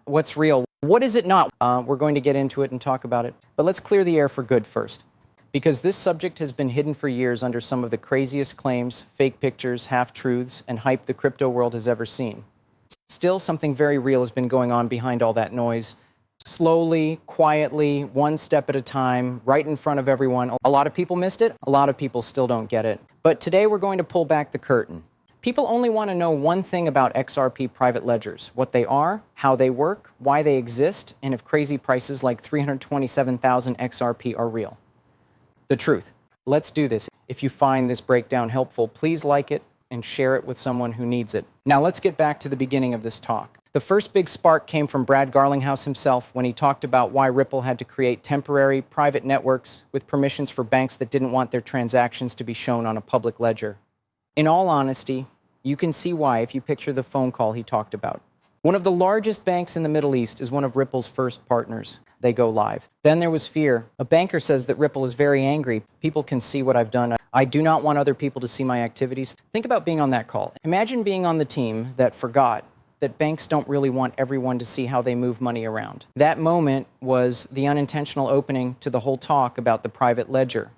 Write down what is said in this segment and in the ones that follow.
What's real? What is it not? We're going to get into it and talk about it. But let's clear the air for good first. Because this subject has been hidden for years under some of the craziest claims, fake pictures, half-truths, and hype the crypto world has ever seen. Still, something very real has been going on behind all that noise. Slowly, quietly, one step at a time, right in front of everyone. A lot of people missed it. A lot of people still don't get it. But today we're going to pull back the curtain. People only want to know one thing about XRP private ledgers: what they are, how they work, why they exist, and if crazy prices like 327,000 XRP are real. The truth. Let's do this. If you find this breakdown helpful, please like it and share it with someone who needs it. Now let's get back to the beginning of this talk. The first big spark came from Brad Garlinghouse himself when he talked about why Ripple had to create temporary private networks with permissions for banks that didn't want their transactions to be shown on a public ledger. In all honesty, you can see why if you picture the phone call he talked about. One of the largest banks in the Middle East is one of Ripple's first partners. They go live. Then there was fear. A banker says that Ripple is very angry. People can see what I've done. I do not want other people to see my activities. Think about being on that call. Imagine being on the team that forgot that banks don't really want everyone to see how they move money around. That moment was the unintentional opening to the whole talk about the private ledger.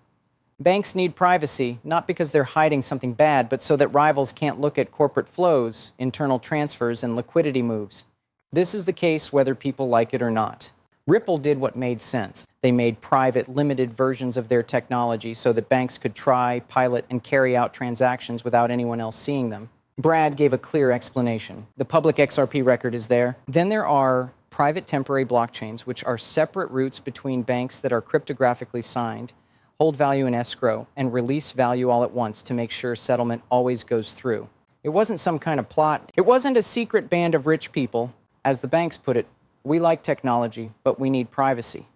Banks need privacy, not because they're hiding something bad, but so that rivals can't look at corporate flows, internal transfers, and liquidity moves. This is the case whether people like it or not. Ripple did what made sense. They made private, limited versions of their technology so that banks could try, pilot, and carry out transactions without anyone else seeing them. Brad gave a clear explanation. The public XRP record is there. Then there are private temporary blockchains, which are separate routes between banks that are cryptographically signed, hold value in escrow, and release value all at once to make sure settlement always goes through. It wasn't some kind of plot. It wasn't a secret band of rich people. As the banks put it, we like technology, but we need privacy.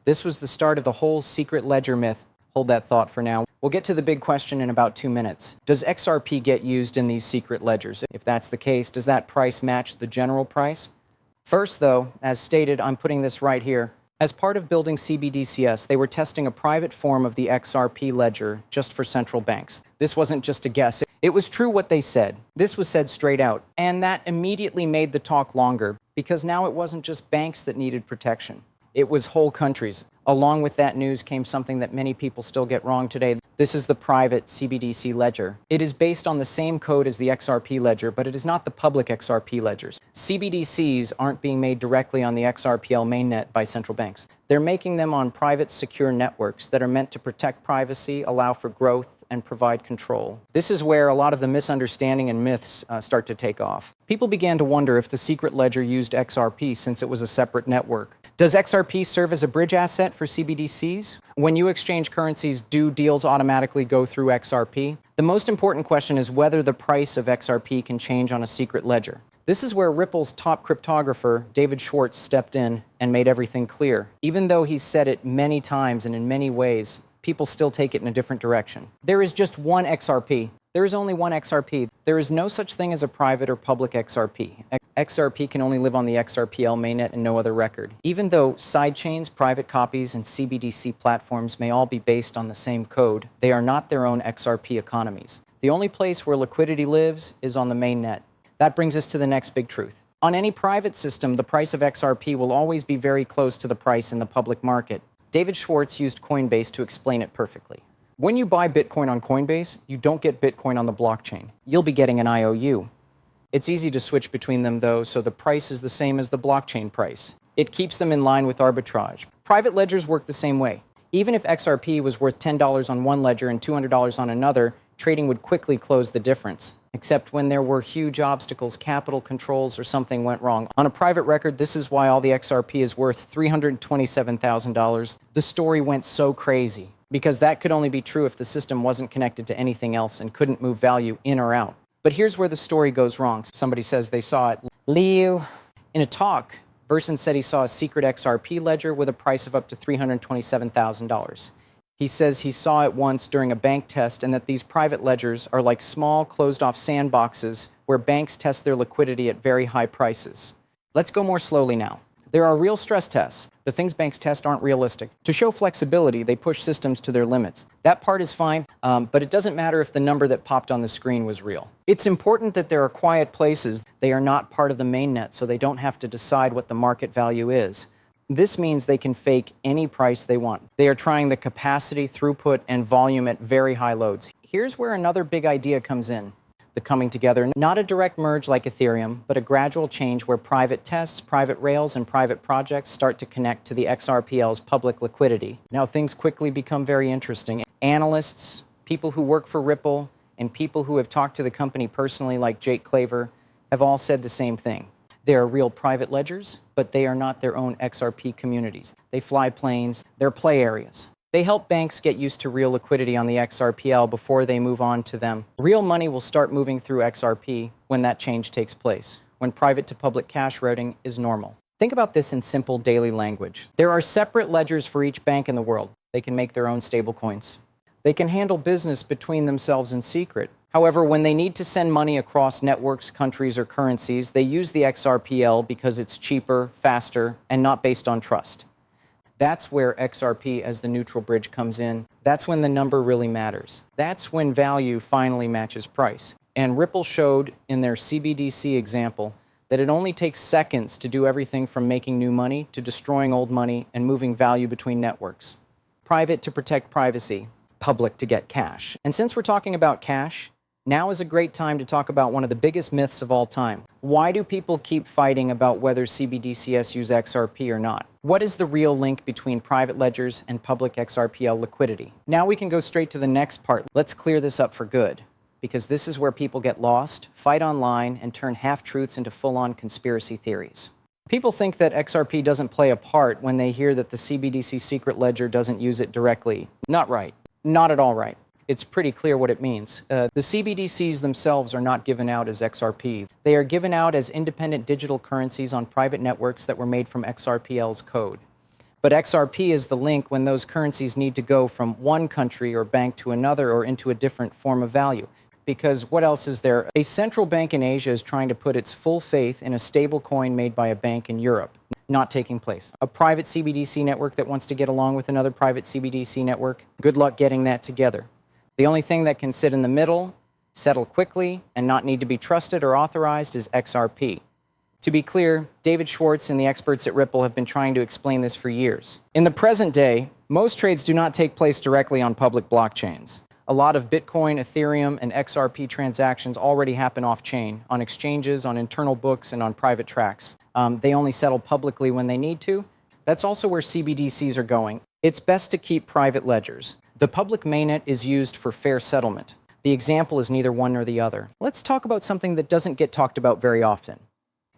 This was the start of the whole secret ledger myth. Hold that thought for now. We'll get to the big question in about 2 minutes. Does XRP get used in these secret ledgers? If that's the case, does that price match the general price? First, though, as stated, I'm putting this right here. As part of building CBDCs, they were testing a private form of the XRP ledger just for central banks. This wasn't just a guess. It was true what they said. This was said straight out. And that immediately made the talk longer, because now it wasn't just banks that needed protection. It was whole countries. Along with that news came something that many people still get wrong today. This is the private CBDC ledger. It is based on the same code as the XRP ledger, but it is not the public XRP ledgers. CBDCs aren't being made directly on the XRPL mainnet by central banks. They're making them on private, secure networks that are meant to protect privacy, allow for growth, and provide control. This is where a lot of the misunderstanding and myths start to take off. People began to wonder if the secret ledger used XRP since it was a separate network. Does XRP serve as a bridge asset for CBDCs? When you exchange currencies, do deals automatically go through XRP? The most important question is whether the price of XRP can change on a secret ledger. This is where Ripple's top cryptographer, David Schwartz, stepped in and made everything clear. Even though he's said it many times and in many ways, people still take it in a different direction. There is just one XRP. There is only one XRP. There is no such thing as a private or public XRP. XRP can only live on the XRPL mainnet and no other record. Even though sidechains, private copies, and CBDC platforms may all be based on the same code, they are not their own XRP economies. The only place where liquidity lives is on the mainnet. That brings us to the next big truth. On any private system, the price of XRP will always be very close to the price in the public market. David Schwartz used Coinbase to explain it perfectly. When you buy Bitcoin on Coinbase, you don't get Bitcoin on the blockchain. You'll be getting an IOU. It's easy to switch between them, though, so the price is the same as the blockchain price. It keeps them in line with arbitrage. Private ledgers work the same way. Even if XRP was worth $10 on one ledger and $200 on another, trading would quickly close the difference. Except when there were huge obstacles, capital controls, or something went wrong. On a private record, this is why all the XRP is worth $327,000. The story went so crazy, because that could only be true if the system wasn't connected to anything else and couldn't move value in or out. But here's where the story goes wrong. Somebody says they saw it. Liu. In a talk, Verson said he saw a secret XRP ledger with a price of up to $327,000. He says he saw it once during a bank test and that these private ledgers are like small, closed-off sandboxes where banks test their liquidity at very high prices. Let's go more slowly now. There are real stress tests. The things banks test aren't realistic. To show flexibility, they push systems to their limits. That part is fine, but it doesn't matter if the number that popped on the screen was real. It's important that there are quiet places They are not part of the mainnet, so they don't have to decide what the market value is. This means they can fake any price they want. They are trying the capacity, throughput, and volume at very high loads. Here's where another big idea comes in. The coming together, not a direct merge like Ethereum, but a gradual change where private tests, private rails, and private projects start to connect to the XRPL's public liquidity. Now things quickly become very interesting. Analysts, people who work for Ripple, and people who have talked to the company personally like Jake Claver have all said the same thing. They are real private ledgers, but they are not their own XRP communities. They fly planes, they're play areas. They help banks get used to real liquidity on the XRPL before they move on to them. Real money will start moving through XRP when that change takes place, when private-to-public cash routing is normal. Think about this in simple daily language. There are separate ledgers for each bank in the world. They can make their own stablecoins. They can handle business between themselves in secret. However, when they need to send money across networks, countries, or currencies, they use the XRPL because it's cheaper, faster, and not based on trust. That's where XRP as the neutral bridge comes in. That's when the number really matters. That's when value finally matches price. And Ripple showed in their CBDC example that it only takes seconds to do everything from making new money to destroying old money and moving value between networks. Private to protect privacy, public to get cash. And since we're talking about cash, now is a great time to talk about one of the biggest myths of all time. Why do people keep fighting about whether CBDCs use XRP or not? What is the real link between private ledgers and public XRPL liquidity? Now we can go straight to the next part. Let's clear this up for good, because this is where people get lost, fight online, and turn half-truths into full-on conspiracy theories. People think that XRP doesn't play a part when they hear that the CBDC secret ledger doesn't use it directly. Not right. Not at all right. It's pretty clear what it means. The CBDCs themselves are not given out as XRP. They are given out as independent digital currencies on private networks that were made from XRPL's code. But XRP is the link when those currencies need to go from one country or bank to another or into a different form of value. Because what else is there? A central bank in Asia is trying to put its full faith in a stable coin made by a bank in Europe. Not taking place. A private CBDC network that wants to get along with another private CBDC network, good luck getting that together. The only thing that can sit in the middle, settle quickly, and not need to be trusted or authorized is XRP. To be clear, David Schwartz and the experts at Ripple have been trying to explain this for years. In the present day, most trades do not take place directly on public blockchains. A lot of Bitcoin, Ethereum, and XRP transactions already happen off-chain, on exchanges, on internal books, and on private tracks. They only settle publicly when they need to. That's also where CBDCs are going. It's best to keep private ledgers. The public mainnet is used for fair settlement. The example is neither one nor the other. Let's talk about something that doesn't get talked about very often.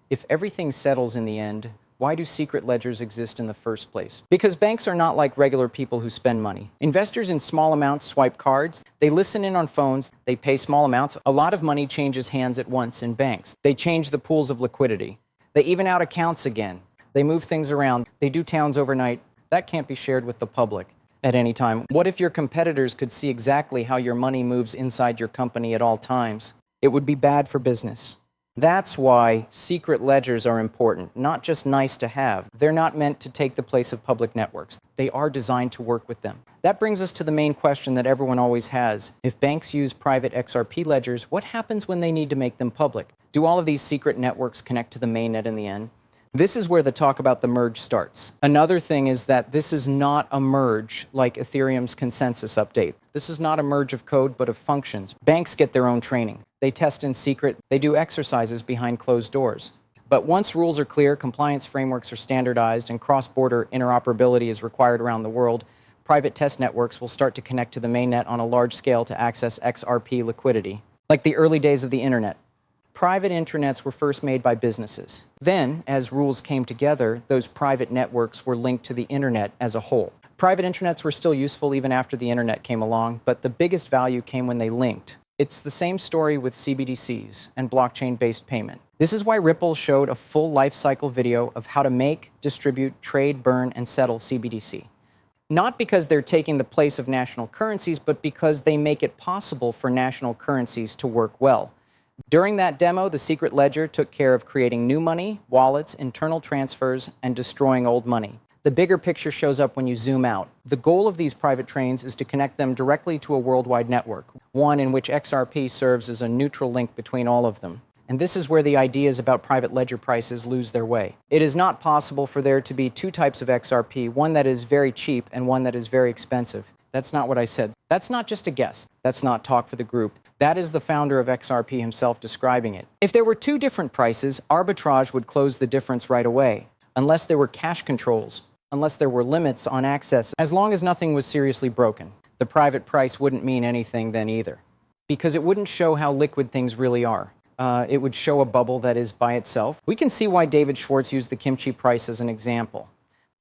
If everything settles in the end, why do secret ledgers exist in the first place? Because banks are not like regular people who spend money. Investors in small amounts swipe cards, they listen in on phones, they pay small amounts. A lot of money changes hands at once in banks. They change the pools of liquidity. They even out accounts again. They move things around. They do towns overnight. That can't be shared with the public at any time. What if your competitors could see exactly how your money moves inside your company at all times? It would be bad for business. That's why secret ledgers are important, not just nice to have. They're not meant to take the place of public networks. They are designed to work with them. That brings us to the main question that everyone always has. If banks use private XRP ledgers, what happens when they need to make them public? Do all of these secret networks connect to the mainnet in the end? This is where the talk about the merge starts. Another thing is that this is not a merge like Ethereum's consensus update. This is not a merge of code, but of functions. Banks get their own training. They test in secret. They do exercises behind closed doors. But once rules are clear, compliance frameworks are standardized, and cross-border interoperability is required around the world, private test networks will start to connect to the mainnet on a large scale to access XRP liquidity. Like the early days of the internet. Private intranets were first made by businesses. Then, as rules came together, those private networks were linked to the internet as a whole. Private intranets were still useful even after the internet came along, but the biggest value came when they linked. It's the same story with CBDCs and blockchain-based payment. This is why Ripple showed a full life cycle video of how to make, distribute, trade, burn, and settle CBDC. Not because they're taking the place of national currencies, but because they make it possible for national currencies to work well. During that demo, the secret ledger took care of creating new money, wallets, internal transfers, and destroying old money. The bigger picture shows up when you zoom out. The goal of these private trains is to connect them directly to a worldwide network, one in which XRP serves as a neutral link between all of them. And this is where the ideas about private ledger prices lose their way. It is not possible for there to be two types of XRP, one that is very cheap and one that is very expensive. That's not what I said. That's not just a guess. That's not talk for the group. That is the founder of XRP himself describing it. If there were two different prices, arbitrage would close the difference right away, unless there were cash controls, unless there were limits on access, as long as nothing was seriously broken. The private price wouldn't mean anything then either, because it wouldn't show how liquid things really are. It would show a bubble that is by itself. We can see why David Schwartz used the kimchi price as an example.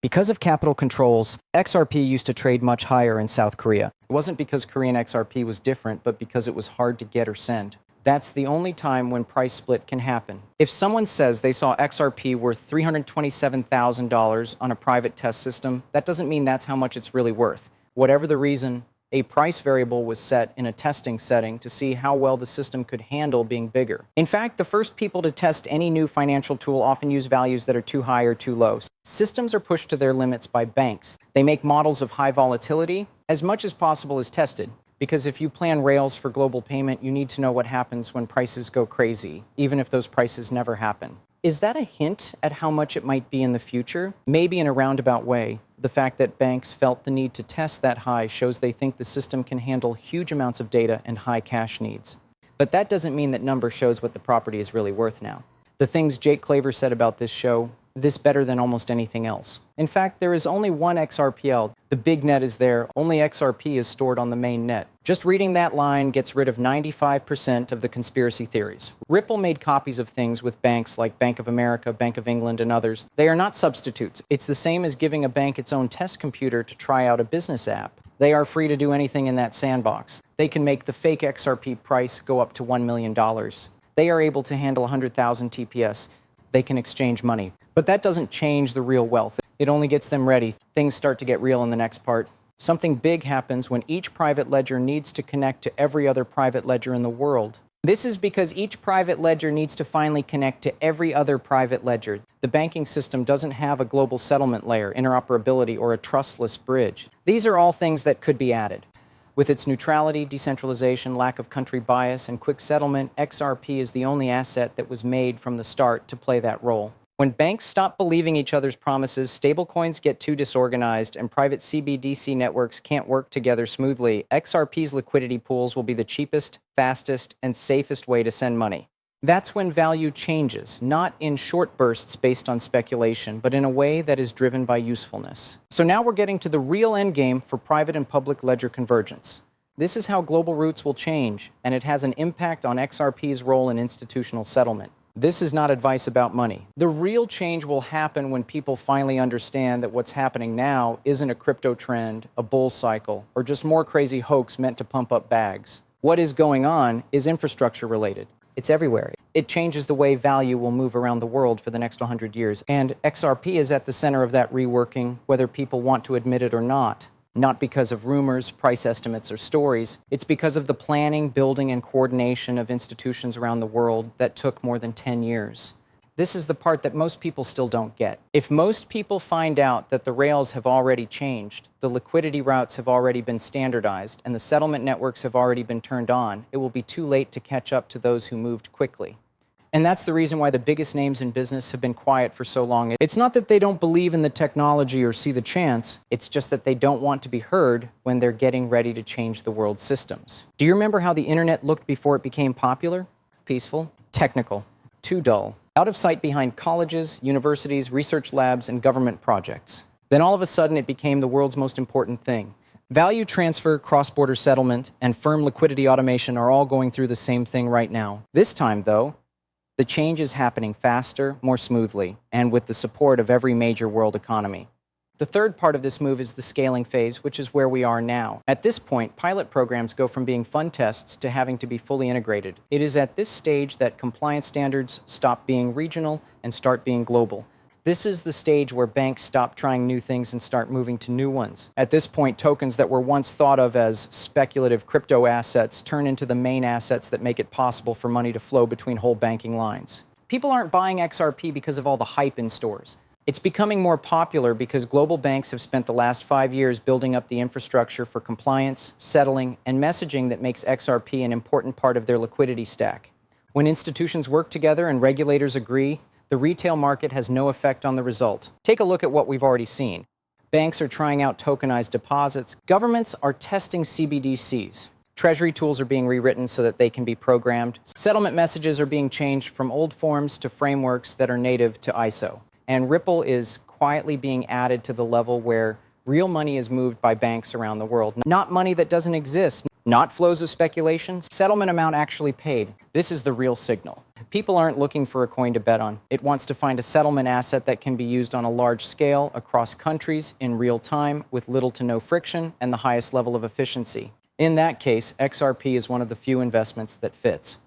Because of capital controls, XRP used to trade much higher in South Korea. It wasn't because Korean XRP was different, but because it was hard to get or send. That's the only time when price split can happen. If someone says they saw XRP worth $327,000 on a private test system, that doesn't mean that's how much it's really worth. Whatever the reason, a price variable was set in a testing setting to see how well the system could handle being bigger. In fact, the first people to test any new financial tool often use values that are too high or too low. Systems are pushed to their limits by banks. They make models of high volatility. As much as possible is tested, because if you plan rails for global payment, you need to know what happens when prices go crazy, even if those prices never happen. Is that a hint at how much it might be in the future? Maybe in a roundabout way. The fact that banks felt the need to test that high shows they think the system can handle huge amounts of data and high cash needs. But that doesn't mean that number shows what the property is really worth now. The things Jake Claver said about this show this better than almost anything else. In fact, there is only one XRPL. The big net is there. Only XRP is stored on the main net. Just reading that line gets rid of 95% of the conspiracy theories. Ripple made copies of things with banks like Bank of America, Bank of England, and others. They are not substitutes. It's the same as giving a bank its own test computer to try out a business app. They are free to do anything in that sandbox. They can make the fake XRP price go up to $1 million. They are able to handle 100,000 TPS. They can exchange money. But that doesn't change the real wealth. It only gets them ready. Things start to get real in the next part. Something big happens when each private ledger needs to connect to every other private ledger in the world. This is because each private ledger needs to finally connect to every other private ledger. The banking system doesn't have a global settlement layer, interoperability, or a trustless bridge. These are all things that could be added. With its neutrality, decentralization, lack of country bias, and quick settlement, XRP is the only asset that was made from the start to play that role. When banks stop believing each other's promises, stablecoins get too disorganized, and private CBDC networks can't work together smoothly, XRP's liquidity pools will be the cheapest, fastest, and safest way to send money. That's when value changes, not in short bursts based on speculation, but in a way that is driven by usefulness. So now we're getting to the real endgame for private and public ledger convergence. This is how global routes will change, and it has an impact on XRP's role in institutional settlement. This is not advice about money. The real change will happen when people finally understand that what's happening now isn't a crypto trend, a bull cycle, or just more crazy hoax meant to pump up bags. What is going on is infrastructure related. It's everywhere. It changes the way value will move around the world for the next 100 years. And XRP is at the center of that reworking, whether people want to admit it or not. Not because of rumors, price estimates, or stories. It's because of the planning, building, and coordination of institutions around the world that took more than 10 years. This is the part that most people still don't get. If most people find out that the rails have already changed, the liquidity routes have already been standardized, and the settlement networks have already been turned on, it will be too late to catch up to those who moved quickly. And that's the reason why the biggest names in business have been quiet for so long. It's not that they don't believe in the technology or see the chance. It's just that they don't want to be heard when they're getting ready to change the world's systems. Do you remember how the internet looked before it became popular? Peaceful, technical, too dull, out of sight behind colleges, universities, research labs, and government projects. Then all of a sudden it became the world's most important thing. Value transfer, cross-border settlement, and firm liquidity automation are all going through the same thing right now. This time, though, the change is happening faster, more smoothly, and with the support of every major world economy. The third part of this move is the scaling phase, which is where we are now. At this point, pilot programs go from being fun tests to having to be fully integrated. It is at this stage that compliance standards stop being regional and start being global. This is the stage where banks stop trying new things and start moving to new ones. At this point, tokens that were once thought of as speculative crypto assets turn into the main assets that make it possible for money to flow between whole banking lines. People aren't buying XRP because of all the hype in stores. It's becoming more popular because global banks have spent the last 5 years building up the infrastructure for compliance, settling, and messaging that makes XRP an important part of their liquidity stack. When institutions work together and regulators agree, the retail market has no effect on the result. Take a look at what we've already seen. Banks are trying out tokenized deposits. Governments are testing CBDCs. Treasury tools are being rewritten so that they can be programmed. Settlement messages are being changed from old forms to frameworks that are native to ISO. And Ripple is quietly being added to the level where real money is moved by banks around the world. Not money that doesn't exist, not flows of speculation, settlement amount actually paid. This is the real signal. People aren't looking for a coin to bet on. It wants to find a settlement asset that can be used on a large scale across countries in real time with little to no friction and the highest level of efficiency. In that case, XRP is one of the few investments that fits.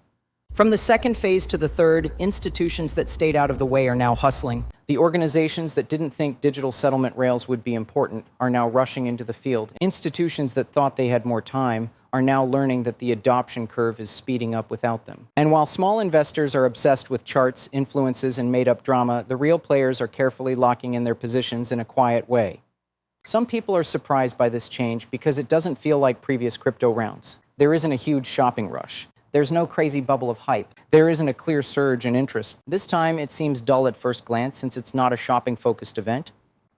From the second phase to the third, institutions that stayed out of the way are now hustling. The organizations that didn't think digital settlement rails would be important are now rushing into the field. Institutions that thought they had more time are now learning that the adoption curve is speeding up without them. And while small investors are obsessed with charts, influences, and made-up drama, the real players are carefully locking in their positions in a quiet way. Some people are surprised by this change because it doesn't feel like previous crypto rounds. There isn't a huge shopping rush. There's no crazy bubble of hype. There isn't a clear surge in interest. This time, it seems dull at first glance since it's not a shopping-focused event.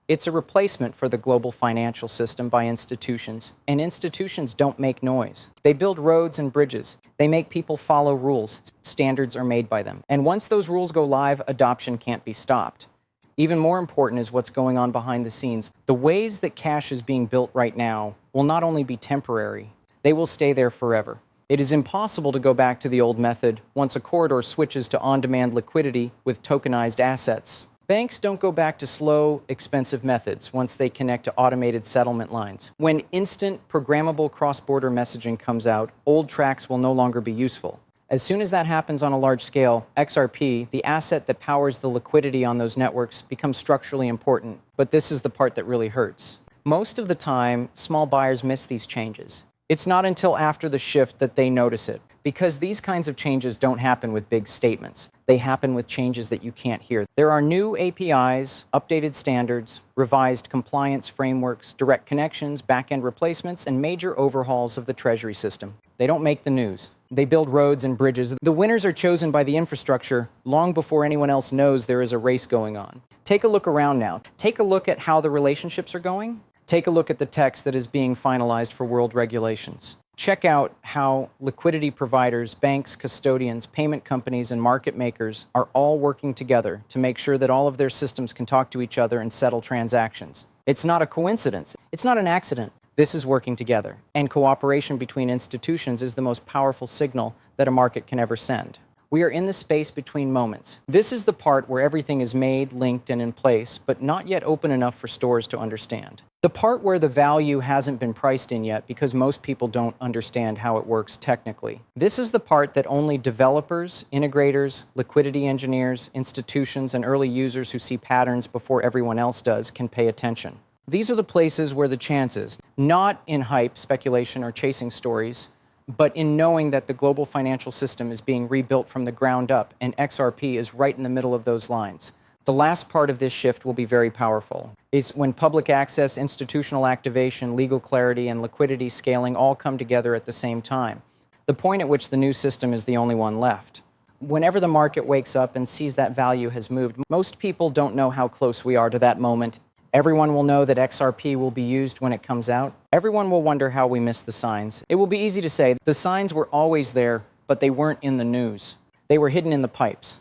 It's a replacement for the global financial system by institutions, and institutions don't make noise. They build roads and bridges. They make people follow rules. Standards are made by them. And once those rules go live, adoption can't be stopped. Even more important is what's going on behind the scenes. The ways that cash is being built right now will not only be temporary, they will stay there forever. It is impossible to go back to the old method once a corridor switches to on-demand liquidity with tokenized assets. Banks don't go back to slow, expensive methods once they connect to automated settlement lines. When instant, programmable cross-border messaging comes out, old tracks will no longer be useful. As soon as that happens on a large scale, XRP, the asset that powers the liquidity on those networks, becomes structurally important. But this is the part that really hurts. Most of the time, small buyers miss these changes. It's not until after the shift that they notice it, because these kinds of changes don't happen with big statements. They happen with changes that you can't hear. There are new APIs, updated standards, revised compliance frameworks, direct connections, back-end replacements, and major overhauls of the Treasury system. They don't make the news. They build roads and bridges. The winners are chosen by the infrastructure long before anyone else knows there is a race going on. Take a look around now. Take a look at how the relationships are going. Take a look at the text that is being finalized for world regulations. Check out how liquidity providers, banks, custodians, payment companies, and market makers are all working together to make sure that all of their systems can talk to each other and settle transactions. It's not a coincidence. It's not an accident. This is working together. And cooperation between institutions is the most powerful signal that a market can ever send. We are in the space between moments. This is the part where everything is made, linked, and in place, but not yet open enough for stores to understand. The part where the value hasn't been priced in yet because most people don't understand how it works technically. This is the part that only developers, integrators, liquidity engineers, institutions, and early users who see patterns before everyone else does can pay attention. These are the places where the chance is, not in hype, speculation, or chasing stories, but in knowing that the global financial system is being rebuilt from the ground up, and XRP is right in the middle of those lines. The last part of this shift will be very powerful. It's when public access, institutional activation, legal clarity, and liquidity scaling all come together at the same time. The point at which the new system is the only one left. Whenever the market wakes up and sees that value has moved, most people don't know how close we are to that moment. Everyone will know that XRP will be used when it comes out. Everyone will wonder how we missed the signs. It will be easy to say the signs were always there, but they weren't in the news. They were hidden in the pipes.